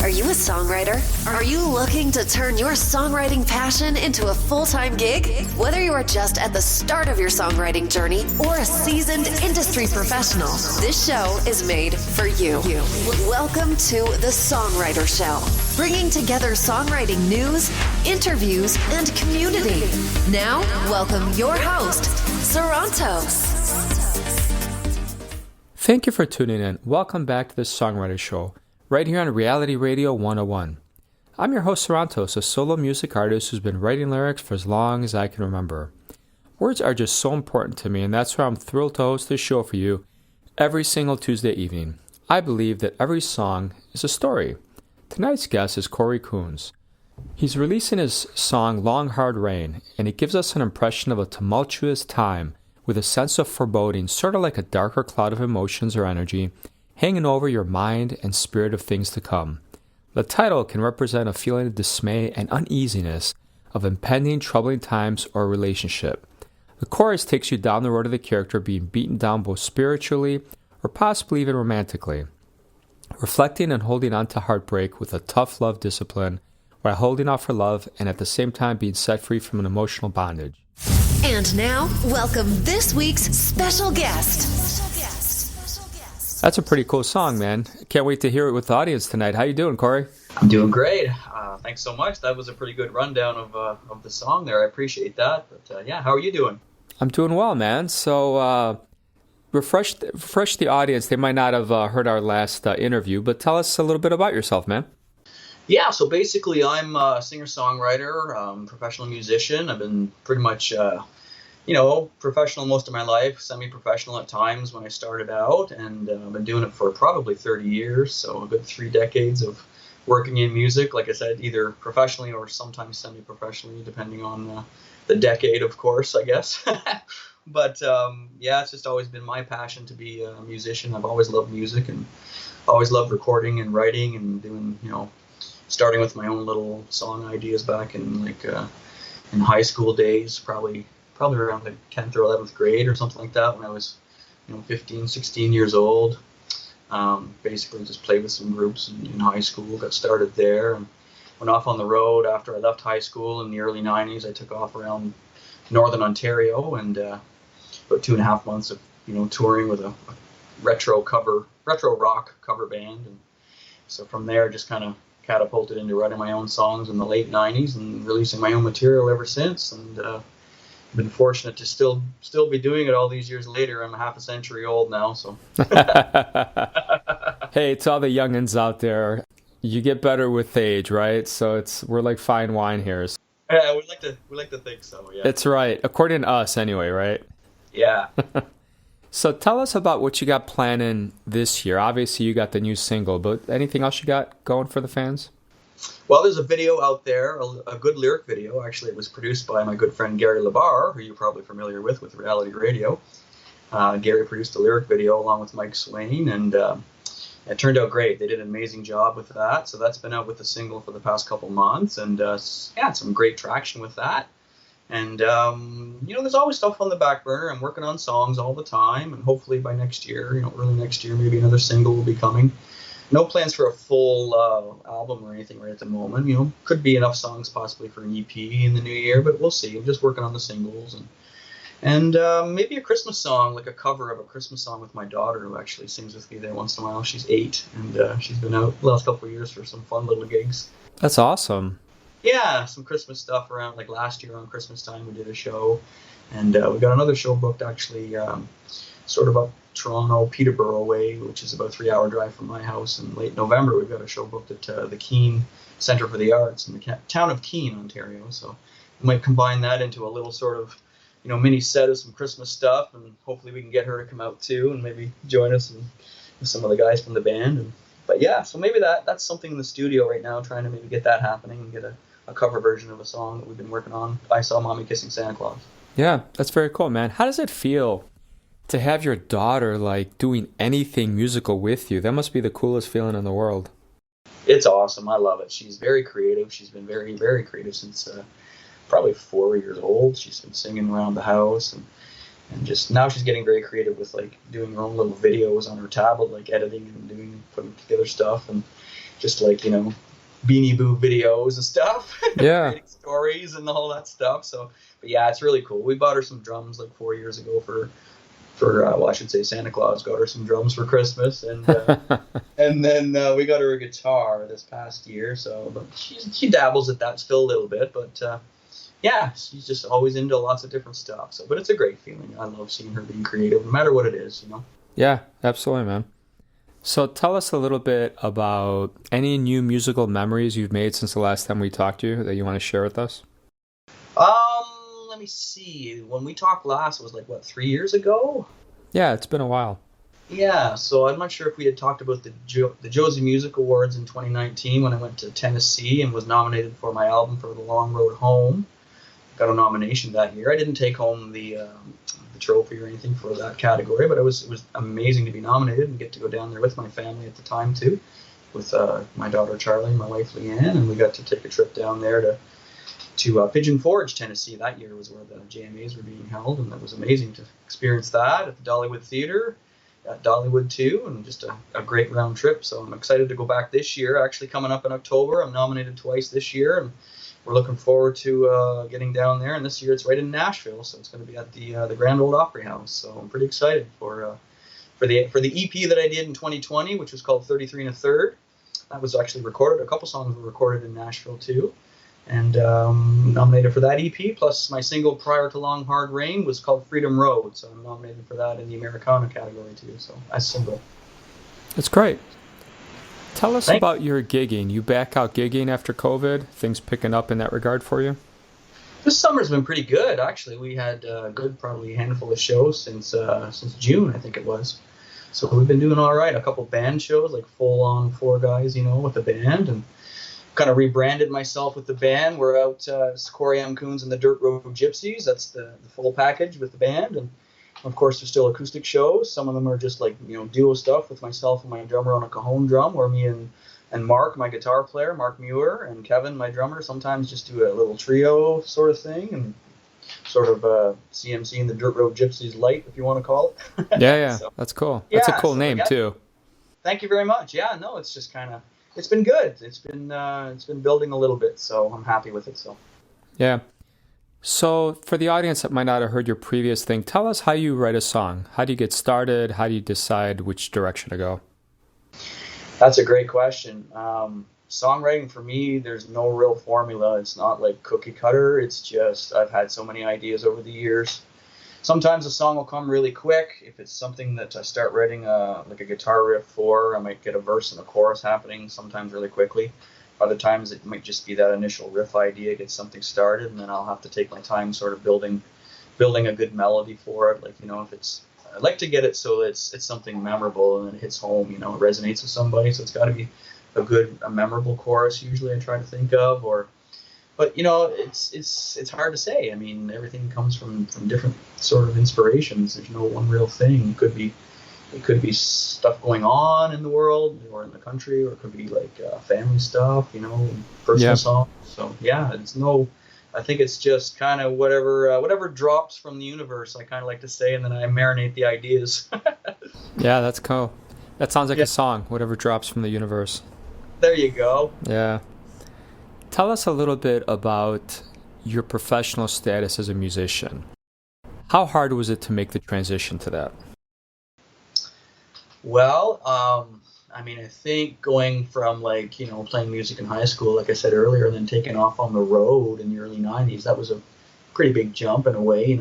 Are you a songwriter? Are you looking to turn your songwriting passion into a full-time gig? Whether you are just at the start of your songwriting journey or a seasoned industry professional, this show is made for you. Welcome to the Songwriter Show, bringing together songwriting news, interviews, and community. Now, welcome your host, Sarantos. Thank you for tuning in. Welcome back to the Songwriter Show, right here on Reality Radio 101. I'm your host, Sarantos, a solo music artist who's been writing lyrics for as long as I can remember. Words are just so important to me, and that's why I'm thrilled to host this show for you every single Tuesday evening. I believe that every song is a story. Tonight's guest is Cory Coons. He's releasing his song Long Hard Rain, and it gives us an impression of a tumultuous time with a sense of foreboding, sort of like a darker cloud of emotions or energy hanging over your mind and spirit of things to come. The title can represent a feeling of dismay and uneasiness of impending troubling times or relationship. The chorus takes you down the road of the character being beaten down both spiritually or possibly even romantically, reflecting and holding on to heartbreak with a tough love discipline while holding out for love and at the same time being set free from an emotional bondage. And now, welcome this week's special guest. That's a pretty cool song, man. Can't wait to hear it with the audience tonight. How you doing, Cory? I'm doing great. Thanks so much. That was a pretty good rundown of the song there. I appreciate that. But yeah, how are you doing? I'm doing well, man. So refresh the audience. They might not have heard our last interview, but tell us a little bit about yourself, man. Yeah, so basically I'm a singer-songwriter, professional musician. I've been pretty much, professional most of my life, semi-professional at times when I started out, and I've been doing it for probably 30 years, so a good 3 decades of working in music, like I said, either professionally or sometimes semi-professionally, depending on the decade, of course, I guess. But yeah, it's just always been my passion to be a musician. I've always loved music and always loved recording and writing and doing, starting with my own little song ideas back in in high school days, probably around the 10th or 11th grade or something like that, when I was 15, 16 years old. Basically just played with some groups in high school, got started there, and went off on the road after I left high school in the early 90s. I took off around Northern Ontario and about 2.5 months of touring with a retro rock cover band, and so from there just kind of catapulted into writing my own songs in the late 90s and releasing my own material ever since, and been fortunate to still be doing it all these years later. I'm half a century old now, so. Hey, to all the youngins out there, you get better with age, right? So we're like fine wine here. Yeah, we like to think so, yeah. That's right, according to us anyway, right? Yeah. So tell us about what you got planning this year. Obviously, you got the new single, but anything else you got going for the fans? Well, there's a video out there, a good lyric video. Actually, it was produced by my good friend Gary Labar, who you're probably familiar with Reality Radio. Gary produced a lyric video along with Mike Swain, and it turned out great. They did an amazing job with that. So that's been out with the single for the past couple months, and some great traction with that. And, there's always stuff on the back burner. I'm working on songs all the time, and hopefully by next year, early next year, maybe another single will be coming. No plans for a full album or anything right at the moment. Could be enough songs possibly for an EP in the new year, but we'll see. I'm just working on the singles, and maybe a Christmas song, like a cover of a Christmas song with my daughter, who actually sings with me there once in a while. She's 8, and she's been out the last couple of years for some fun little gigs. That's awesome. Yeah, some Christmas stuff around, like last year on Christmas time we did a show, and we got another show booked actually sort of up Toronto, Peterborough way, which is about a 3-hour drive from my house. In late November, we've got a show booked at the Keene Centre for the Arts in the town of Keene, Ontario. So we might combine that into a little sort of, mini set of some Christmas stuff, and hopefully we can get her to come out too and maybe join us and with some of the guys from the band. But yeah, so maybe that's something in the studio right now, trying to maybe get that happening and get a cover version of a song that we've been working on. I Saw Mommy Kissing Santa Claus. Yeah, that's very cool, man. How does it feel to have your daughter doing anything musical with you? That must be the coolest feeling in the world. It's awesome. I love it. She's very creative. She's been very, very creative since probably 4 years old. She's been singing around the house, and just now she's getting very creative with doing her own little videos on her tablet, editing and putting together stuff. And just like, Beanie Boo videos and stuff. Yeah. Creating stories and all that stuff. So, but yeah, it's really cool. We bought her some drums like 4 years ago for well, I should say Santa Claus got her some drums for Christmas, and and then we got her a guitar this past year. So, but she dabbles at that still a little bit, but yeah, she's just always into lots of different stuff. So, but it's a great feeling. I love seeing her being creative, no matter what it is, Yeah, absolutely, man. So tell us a little bit about any new musical memories you've made since the last time we talked to you that you want to share with us. Let me see. When we talked last, it was like, 3 years ago? Yeah, it's been a while. Yeah, so I'm not sure if we had talked about the Josie Music Awards in 2019 when I went to Tennessee and was nominated for my album for The Long Road Home. Got a nomination that year. I didn't take home the trophy or anything for that category, but it was amazing to be nominated and get to go down there with my family at the time too, with my daughter Charlie and my wife Leanne, and we got to take a trip down there to Pigeon Forge, Tennessee. That year was where the JMAs were being held, and it was amazing to experience that at the Dollywood Theater, at Dollywood too, and just a great round trip. So I'm excited to go back this year. Actually, coming up in October, I'm nominated twice this year, and we're looking forward to getting down there. And this year it's right in Nashville, so it's going to be at the Grand Ole Opry House. So I'm pretty excited for the EP that I did in 2020, which was called 33 1/3. That was actually recorded. A couple songs were recorded in Nashville too. And nominated for that EP, plus my single prior to Long Hard Rain was called Freedom Road, so I'm nominated for that in the Americana category too, so as single. That's great. Tell us about your gigging. You back out gigging after COVID? Things picking up in that regard for you? This summer's been pretty good, actually. We had a good, probably handful of shows since June, I think it was. So we've been doing all right. A couple band shows, like full-on 4 guys, with the band, and kind of rebranded myself with the band. We're out Cory Coons and the Dirt Road Gypsies. That's the full package with the band. And of course, there's still acoustic shows. Some of them are just like, duo stuff with myself and my drummer on a cajon drum, or me and Mark, my guitar player, Mark Muir, and Kevin, my drummer, sometimes just do a little trio sort of thing, and sort of CMC in the Dirt Road Gypsies light, if you want to call it. Yeah. So, that's cool. That's a cool name too. Thank you very much. Yeah, no, it's just kind of, it's been good. It's been building a little bit, so I'm happy with it. So, yeah. So for the audience that might not have heard your previous thing, tell us how you write a song. How do you get started? How do you decide which direction to go? That's a great question. Songwriting for me, there's no real formula. It's not like cookie cutter. It's just I've had so many ideas over the years. Sometimes a song will come really quick. If it's something that I start writing like a guitar riff for, I might get a verse and a chorus happening sometimes really quickly. Other times it might just be that initial riff idea, get something started, and then I'll have to take my time sort of building a good melody for it. Like, if it's, I like to get it so it's something memorable and it hits home, it resonates with somebody. So it's got to be a memorable chorus usually I try to think of, but it's hard to say. I mean, everything comes from different sort of inspirations. There's no one real thing. It could be stuff going on in the world or in the country, or it could be like family stuff, personal songs. So yeah, I think it's just kind of whatever drops from the universe, I kind of like to say, and then I marinate the ideas. Yeah, that's cool. That sounds like a song, whatever drops from the universe. There you go. Yeah. Tell us a little bit about your professional status as a musician. How hard was it to make the transition to that? Well, I think going from playing music in high school, like I said earlier, and then taking off on the road in the early 90s, that was a pretty big jump in a way,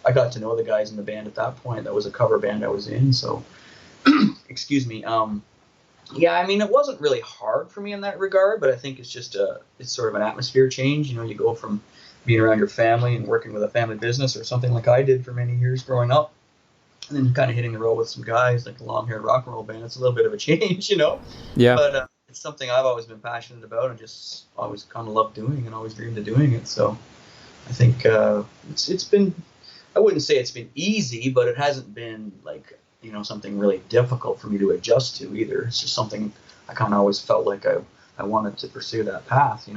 I got to know the guys in the band at that point. That was a cover band I was in, so, excuse me. It wasn't really hard for me in that regard, but I think it's just it's sort of an atmosphere change. You go from being around your family and working with a family business or something like I did for many years growing up, and then kind of hitting the road with some guys like a long-haired rock and roll band. It's a little bit of a change, Yeah. But it's something I've always been passionate about and just always kind of loved doing and always dreamed of doing it. So I think it's been, I wouldn't say it's been easy, but it hasn't been something really difficult for me to adjust to either. It's just something I kind of always felt like I wanted to pursue that path,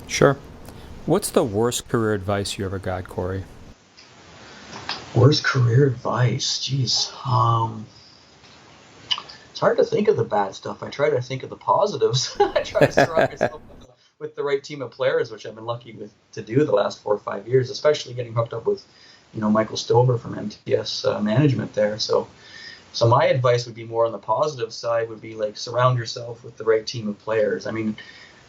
Sure. What's the worst career advice you ever got, Cory? Worst career advice? Jeez. It's hard to think of the bad stuff. I try to think of the positives. I try to surround myself with the right team of players, which I've been lucky to do the last 4 or 5 years, especially getting hooked up with, Michael Stover from MTS management there. So my advice would be more on the positive side, would be like surround yourself with the right team of players. I mean,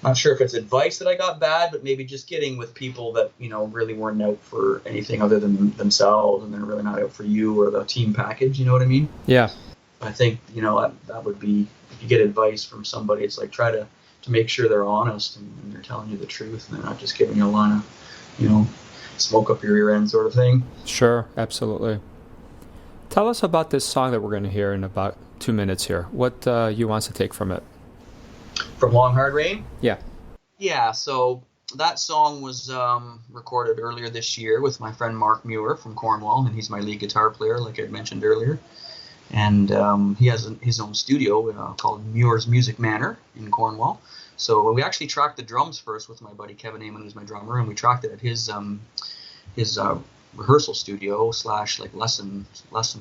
not sure if it's advice that I got bad, but maybe just getting with people that, really weren't out for anything other than themselves, and they're really not out for you or the team package, you know what I mean? Yeah. I think, that would be, if you get advice from somebody, it's like try to make sure they're honest and they're telling you the truth and they're not just giving you a line of, smoke up your rear end sort of thing. Sure, absolutely. Tell us about this song that we're going to hear in about 2 minutes here. What you want to take from it? From Long Hard Rain? Yeah. Yeah, so that song was recorded earlier this year with my friend Mark Muir from Cornwall, and he's my lead guitar player, like I mentioned earlier. And he has his own studio called Muir's Music Manor in Cornwall. So we actually tracked the drums first with my buddy Kevin Amon, who's my drummer, and we tracked it at his rehearsal studio / like lesson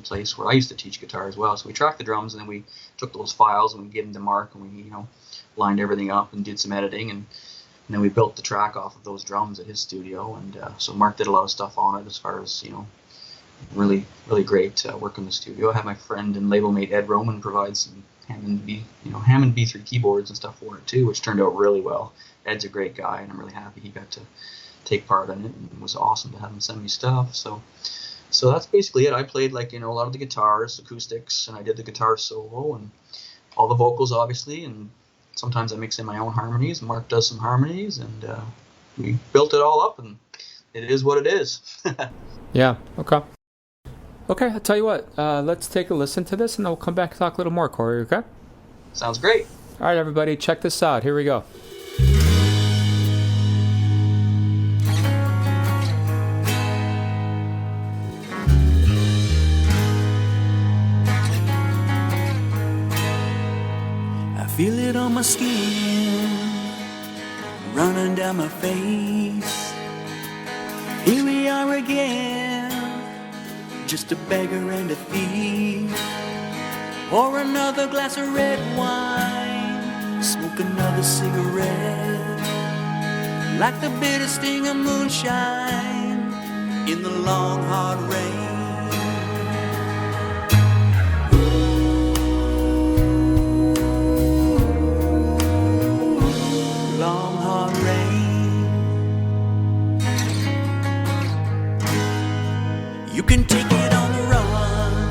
place where I used to teach guitar as well. So we tracked the drums, and then we took those files and we gave them to Mark, and we lined everything up and did some editing, and then we built the track off of those drums at his studio. And so Mark did a lot of stuff on it as far as really great work in the studio. I have my friend and label mate Ed Roman provide some Hammond B3 keyboards and stuff for it too, which turned out really well. Ed's a great guy, and I'm really happy he got to take part in it, and it was awesome to have him send me stuff. So that's basically it. I played a lot of the guitars, acoustics, and I did the guitar solo and all the vocals obviously, and sometimes I mix in my own harmonies. Mark does some harmonies, and we built it all up, and it is what it is. Yeah, okay, I'll tell you what, let's take a listen to this and then we'll come back and talk a little more, Cory, okay? Sounds great. All right, everybody, check this out. Here we go. I feel it on my skin, running down my face. Here we are again, just a beggar and a thief. Pour another glass of red wine, smoke another cigarette, like the bitter sting of moonshine in the long hard rain. Long hard rain. You can take it on the run,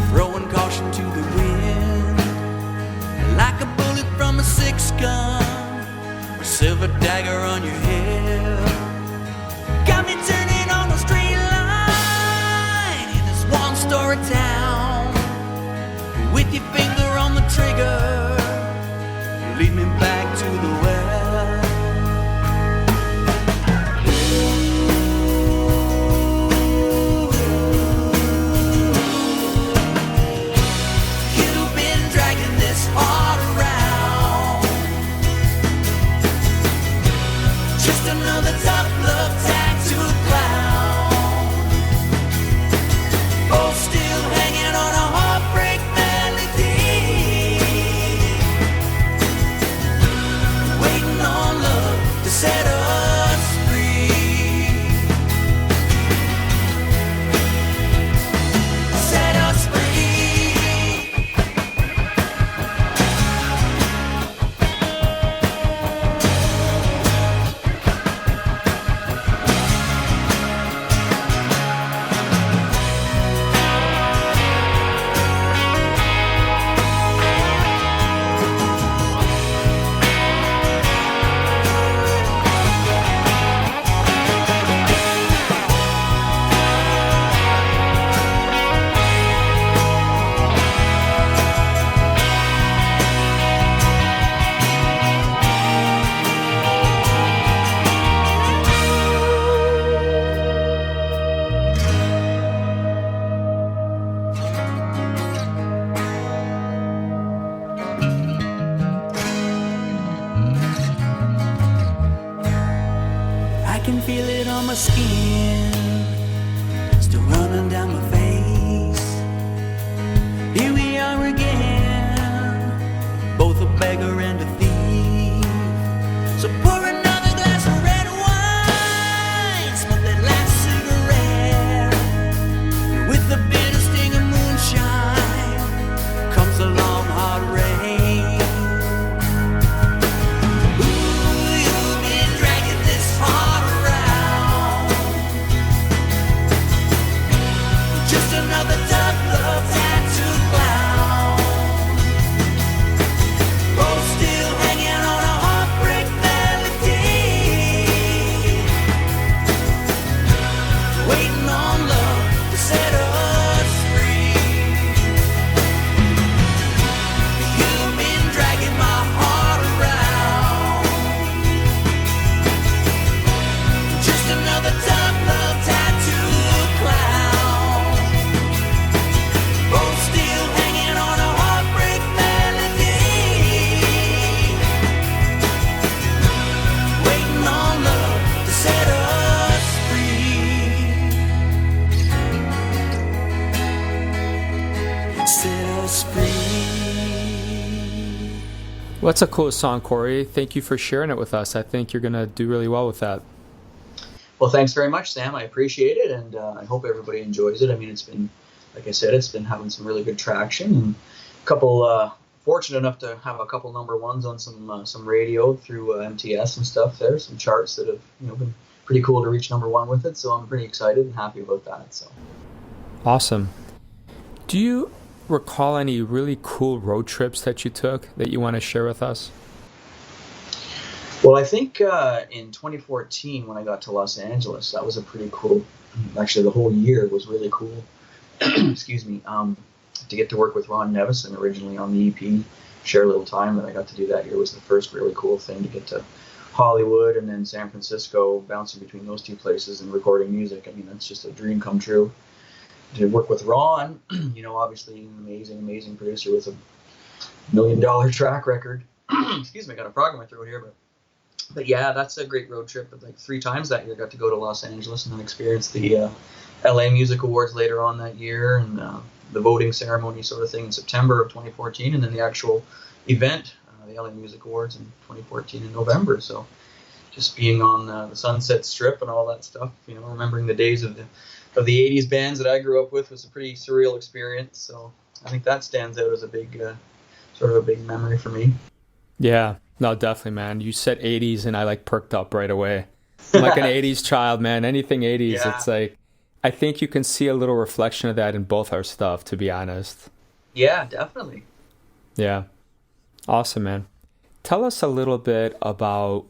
throwing caution to the wind, like a bullet from a six gun, or silver dagger on your head. Got me turning on the straight line in this one-story town, with your finger on the trigger, lead me back to the well. You've been dragging this heart around, just another tough love tattooed clown. Oh, still hanging on a heartbreak melody, waiting on love to set us free. Set us free. I can feel it on my skin, still running down my face. Here we are again, beggar and a thief. So pour another glass of red wine, smoke that last cigarette, and with the bitter sting of moonshine comes the long hard rain. Ooh, you've been dragging this heart around, just another tough love tattoo clown. Both still hanging on a heartbreak melody, waiting on love to set us free. You've been dragging my heart around, just another tough love tattoo clown. Both still hanging on a heartbreak melody, waiting on love to set us free. Set us free. Well, that's a cool song, Cory. Thank you for sharing it with us. I think you're going to do really well with that. Well, thanks very much, Sam. I appreciate it, and I hope everybody enjoys it. I mean, it's been, like I said, it's been having some really good traction, and a couple, fortunate enough to have a couple number ones on some radio through MTS and stuff there, some charts that have, been pretty cool to reach number one with it, so I'm pretty excited and happy about that. So. Awesome. Do you recall any really cool road trips that you took that you want to share with us? Well, I think in 2014 when I got to Los Angeles, that was a pretty cool, actually the whole year was really cool, excuse me, to get to work with Ron Nevison originally on the EP, Share a Little Time that I got to do that year was the first really cool thing, to get to Hollywood and then San Francisco, bouncing between those two places and recording music. I mean, that's just a dream come true. To work with Ron, obviously an amazing producer with $1 million track record. Excuse me, I got a frog in my throat here, but yeah, that's a great road trip. But like 3 times that year, I got to go to Los Angeles and then experience the LA Music Awards later on that year, and the voting ceremony sort of thing in September of 2014, and then the actual event, the LA Music Awards in 2014 in November. So just being on the Sunset Strip and all that stuff, remembering the days of the 80s bands that I grew up with was a pretty surreal experience. So I think that stands out as a big, sort of a big memory for me. Yeah, no, definitely, man. You said 80s and I perked up right away. I'm like an 80s child, man. Anything 80s, yeah. It's like, I think you can see a little reflection of that in both our stuff, to be honest. Yeah, definitely. Yeah. Awesome, man. Tell us a little bit about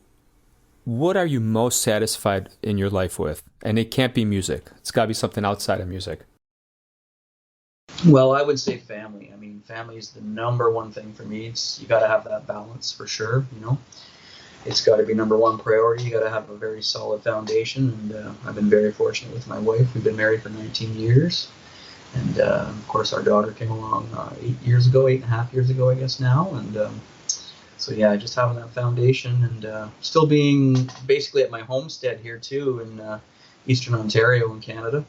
what are you most satisfied in your life with? And it can't be music. It's got to be something outside of music. Well, I would say family. I mean, family is the number one thing for me. You got to have that balance for sure. It's got to be number one priority. You got to have a very solid foundation. And I've been very fortunate with my wife. We've been married for 19 years. And of course, our daughter came along 8.5 years ago, I guess now. And so yeah, just having that foundation and still being basically at my homestead here too in Eastern Ontario in Canada.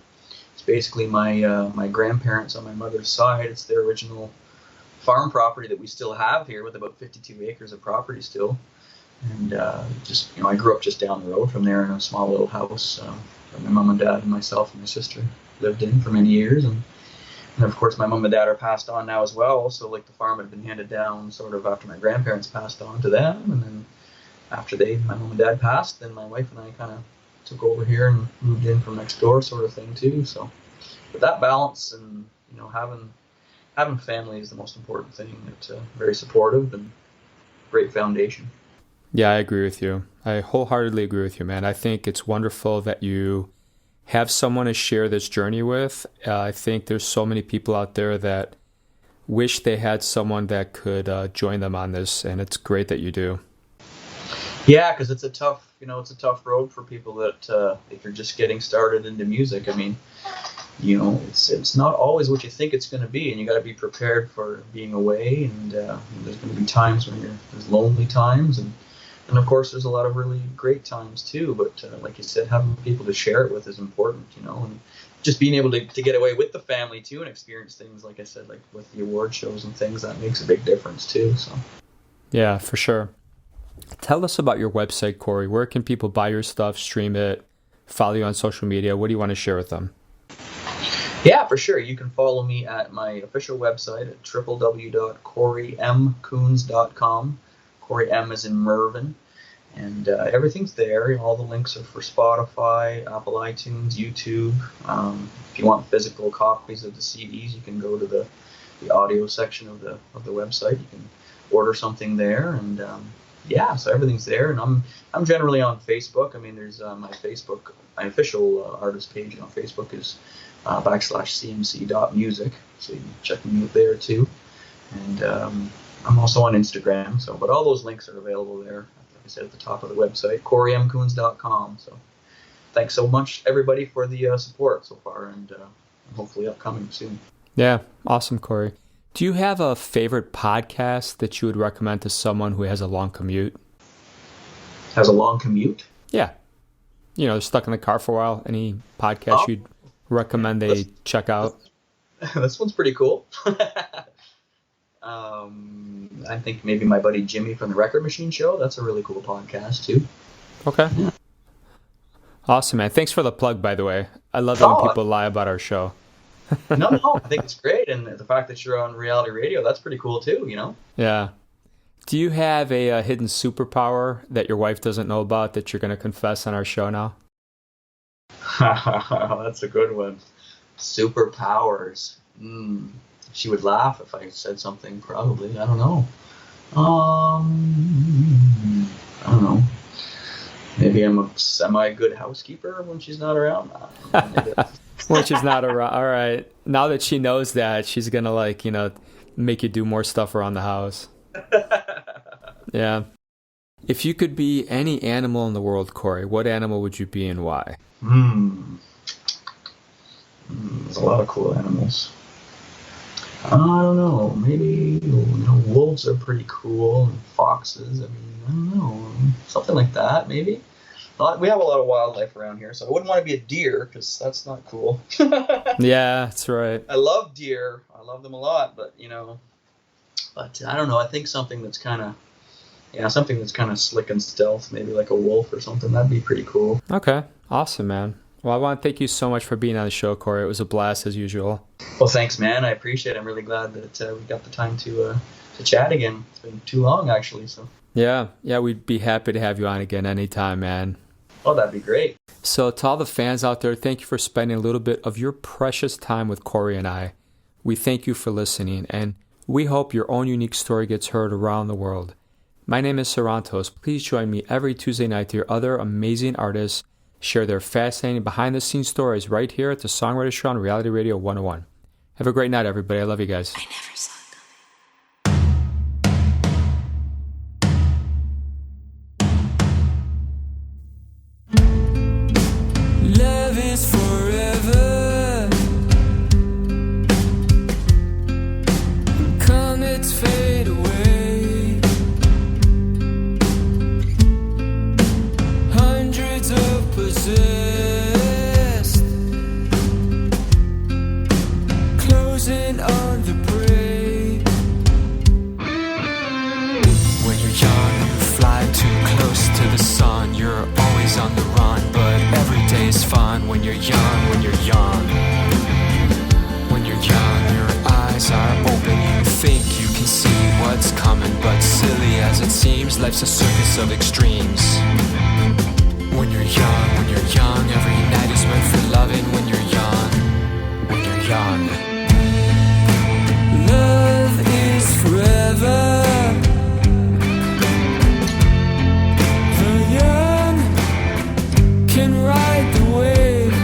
It's basically my grandparents on my mother's side. It's their original farm property that we still have here, with about 52 acres of property still. And I grew up just down the road from there in a small little house that my mom and dad and myself and my sister lived in for many years. And of course, my mom and dad are passed on now as well. So the farm had been handed down sort of after my grandparents passed on to them. And then after my mom and dad passed, then my wife and I kind of took over here and moved in from next door sort of thing too. So but that balance and, having family is the most important thing. It's very supportive and great foundation. Yeah, I agree with you. I wholeheartedly agree with you, man. I think it's wonderful that you have someone to share this journey with. I think there's so many people out there that wish they had someone that could join them on this, and it's great that you do. Yeah, because it's a tough road for people that if you're just getting started into music. I mean, it's not always what you think it's going to be, and you got to be prepared for being away. And there's going to be times when there's lonely times, and of course there's a lot of really great times too. But like you said, having people to share it with is important, and just being able to get away with the family too and experience things, like I said, like with the award shows and things, that makes a big difference too. So. Yeah, for sure. Tell us about your website, Cory. Where can people buy your stuff, stream it, follow you on social media? What do you want to share with them? Yeah, for sure. You can follow me at my official website at www.corymcoons.com. Cory M as in Mervyn. And everything's there. All the links are for Spotify, Apple iTunes, YouTube. If you want physical copies of the CDs, you can go to the audio section of the website. You can order something there, and so everything's there. And I'm generally on Facebook. I mean, there's my official artist page on Facebook is /cmc.music, so you can check me out there too. And I'm also on Instagram. But all those links are available there. Like I said, at the top of the website, corymcoons.com. So thanks so much, everybody, for the support so far, and hopefully upcoming soon. Yeah, awesome, Cory. Do you have a favorite podcast that you would recommend to someone who has a long commute? Has a long commute? Yeah. They're stuck in the car for a while. Any podcast you'd recommend they check out? This one's pretty cool. I think maybe my buddy Jimmy from the Record Machine Show. That's a really cool podcast, too. Okay. Yeah. Awesome, man. Thanks for the plug, by the way. I love it when people lie about our show. No, I think it's great. And the fact that you're on reality radio, that's pretty cool, too, Yeah. Do you have a hidden superpower that your wife doesn't know about that you're going to confess on our show now? That's a good one. Superpowers. She would laugh if I said something, probably. I don't know. I don't know. Maybe I'm a semi-good housekeeper when she's not around. When she's not around. All right. Now that she knows that, she's going to, make you do more stuff around the house. Yeah. If you could be any animal in the world, Cory, what animal would you be and why? There's a lot of cool animals. I don't know. Maybe, wolves are pretty cool, and foxes. I don't know. Something like that, maybe. We have a lot of wildlife around here, so I wouldn't want to be a deer, because that's not cool. Yeah, that's right. I love deer. I love them a lot, but, I don't know. I think something that's kind of slick and stealth, maybe like a wolf or something. That'd be pretty cool. Okay. Awesome, man. Well, I want to thank you so much for being on the show, Cory. It was a blast as usual. Well, thanks, man. I appreciate it. I'm really glad that we got the time to chat again. It's been too long, actually. So. Yeah, we'd be happy to have you on again anytime, man. Oh, that'd be great. So to all the fans out there, thank you for spending a little bit of your precious time with Cory and I. We thank you for listening, and we hope your own unique story gets heard around the world. My name is Sarantos. Please join me every Tuesday night to hear other amazing artists share their fascinating behind-the-scenes stories right here at the Songwriter Show on Reality Radio 101. Have a great night, everybody. I love you guys. I never saw it coming. Love is forever. Comets fade away. Hundreds of possessed, closing on the prey. When you're young, you fly too close to the sun. You're always on the run, but every day's fun. When you're young, when you're young. When you're young, your eyes are open. You think you can see what's coming, but silly as it seems, life's a circus of extremes. When you're young, every night is meant for loving. When you're young, love is forever. The young can ride the wave.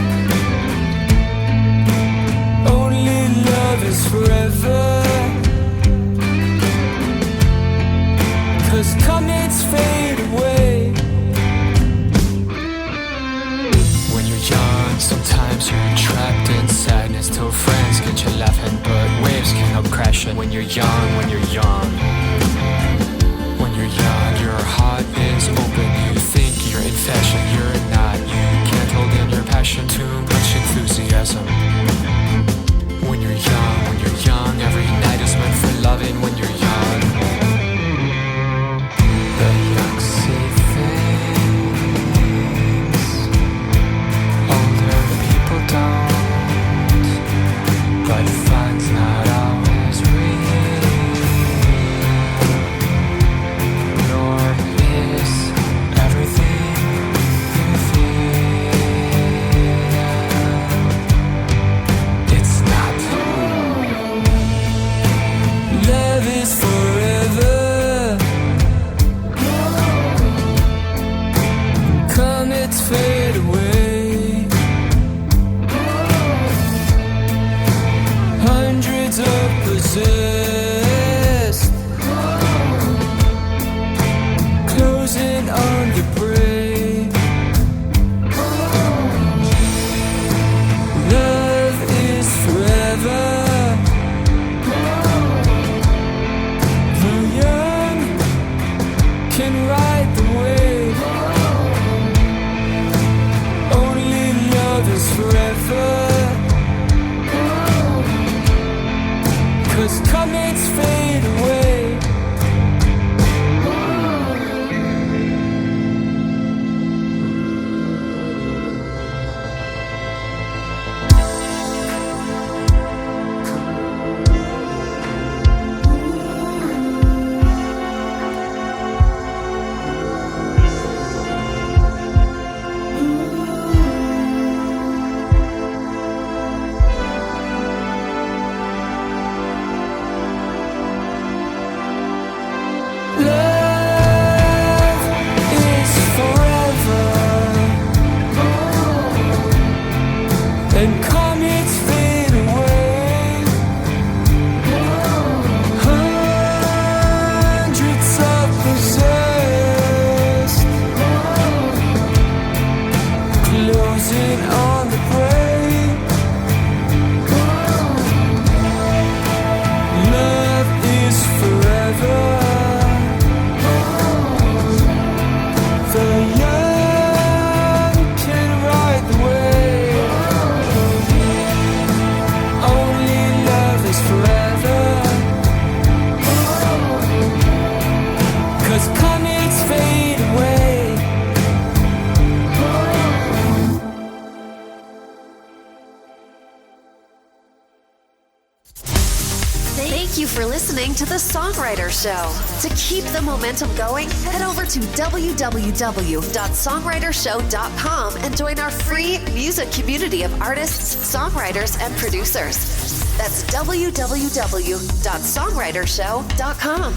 Only love is forever. 'Cause comets fade away. Sometimes you're trapped in sadness till friends get you laughing, but waves can help crashing. When you're young, When you're young, your heart is open. You think you're in fashion, you're not. You can't hold in your passion, too much enthusiasm. When you're young, every night is meant for loving. When you're young. fade away. Hundreds of possessed, closing on the prey. Love is forever. The young can ride the wave. Only love is forever. 'Cause comets fade away. Love is forever, and comets fade away. Hundreds of possessed, closing on the prey. Love is forever. The young can ride the wave. Only love is forever. 'Cause comets fade away. Thank you for listening to The Songwriter Show. To keep the momentum going, head over to www.songwritershow.com and join our free music community of artists, songwriters, and producers. That's www.songwritershow.com.